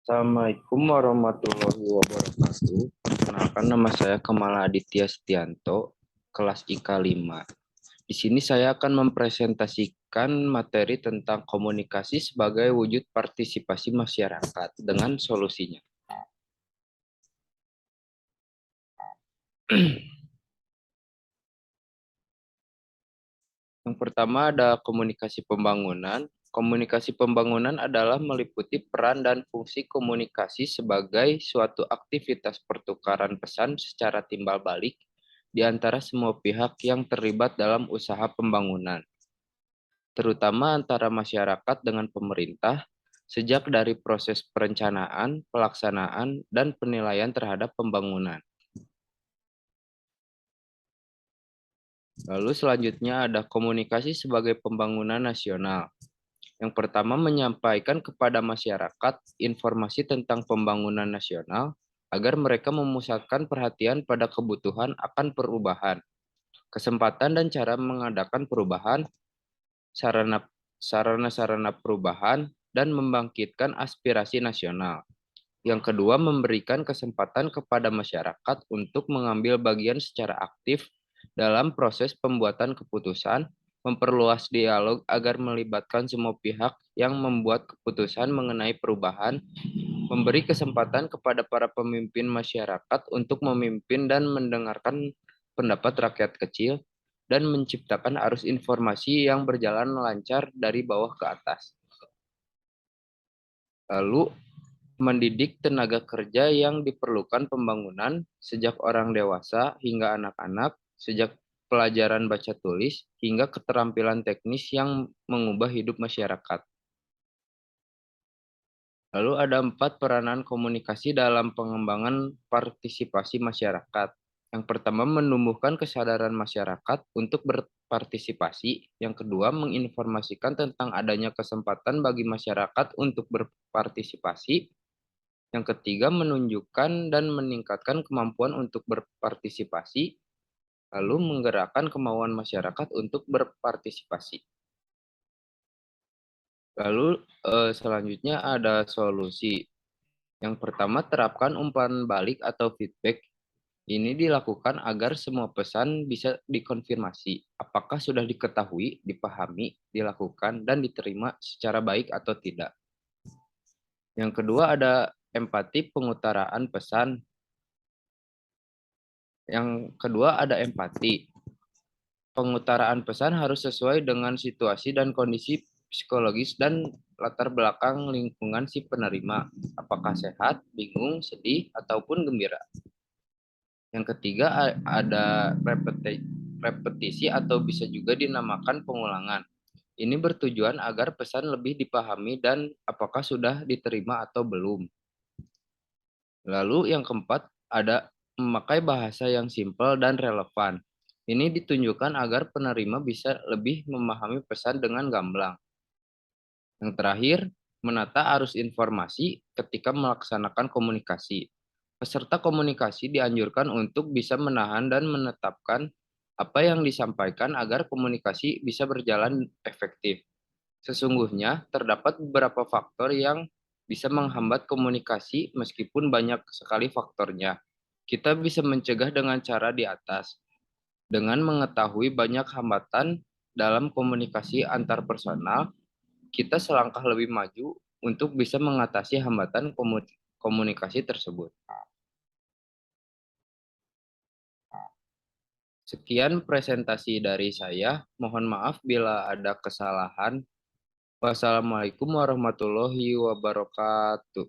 Assalamualaikum warahmatullahi wabarakatuh. Perkenalkan, nama saya Kamala Aditya Setianto, kelas IK 5. Di sini saya akan mempresentasikan materi tentang komunikasi sebagai wujud partisipasi masyarakat dengan solusinya. Yang pertama ada komunikasi pembangunan. Komunikasi pembangunan adalah meliputi peran dan fungsi komunikasi sebagai suatu aktivitas pertukaran pesan secara timbal balik di antara semua pihak yang terlibat dalam usaha pembangunan, terutama antara masyarakat dengan pemerintah, sejak dari proses perencanaan, pelaksanaan, dan penilaian terhadap pembangunan. Lalu selanjutnya ada komunikasi sebagai pembangunan nasional. Yang pertama, menyampaikan kepada masyarakat informasi tentang pembangunan nasional agar mereka memusatkan perhatian pada kebutuhan akan perubahan, kesempatan dan cara mengadakan perubahan, sarana-sarana perubahan, dan membangkitkan aspirasi nasional. Yang kedua, memberikan kesempatan kepada masyarakat untuk mengambil bagian secara aktif dalam proses pembuatan keputusan, memperluas dialog agar melibatkan semua pihak yang membuat keputusan mengenai perubahan, memberi kesempatan kepada para pemimpin masyarakat untuk memimpin dan mendengarkan pendapat rakyat kecil, dan menciptakan arus informasi yang berjalan lancar dari bawah ke atas. Lalu, mendidik tenaga kerja yang diperlukan pembangunan sejak orang dewasa hingga anak-anak, sejak pelajaran baca tulis hingga keterampilan teknis yang mengubah hidup masyarakat. Lalu ada 4 peranan komunikasi dalam pengembangan partisipasi masyarakat. Yang pertama, menumbuhkan kesadaran masyarakat untuk berpartisipasi. Yang kedua, menginformasikan tentang adanya kesempatan bagi masyarakat untuk berpartisipasi. Yang ketiga, menunjukkan dan meningkatkan kemampuan untuk berpartisipasi, lalu menggerakkan kemauan masyarakat untuk berpartisipasi. Lalu selanjutnya ada solusi. Yang pertama, terapkan umpan balik atau feedback. Ini dilakukan agar semua pesan bisa dikonfirmasi, apakah sudah diketahui, dipahami, dilakukan, dan diterima secara baik atau tidak. Yang kedua ada empati pengutaraan pesan. Yang kedua ada empati. Pengutaraan pesan harus sesuai dengan situasi dan kondisi psikologis dan latar belakang lingkungan si penerima, apakah sehat, bingung, sedih, ataupun gembira. Yang ketiga ada repetisi atau bisa juga dinamakan pengulangan. Ini bertujuan agar pesan lebih dipahami dan apakah sudah diterima atau belum. Lalu yang keempat ada memakai bahasa yang simpel dan relevan. Ini ditunjukkan agar penerima bisa lebih memahami pesan dengan gamblang. Yang terakhir, menata arus informasi ketika melaksanakan komunikasi. Peserta komunikasi dianjurkan untuk bisa menahan dan menetapkan apa yang disampaikan agar komunikasi bisa berjalan efektif. Sesungguhnya, terdapat beberapa faktor yang bisa menghambat komunikasi meskipun banyak sekali faktornya. Kita bisa mencegah dengan cara di atas. Dengan mengetahui banyak hambatan dalam komunikasi antar personal, kita selangkah lebih maju untuk bisa mengatasi hambatan komunikasi tersebut. Sekian presentasi dari saya. Mohon maaf bila ada kesalahan. Wassalamualaikum warahmatullahi wabarakatuh.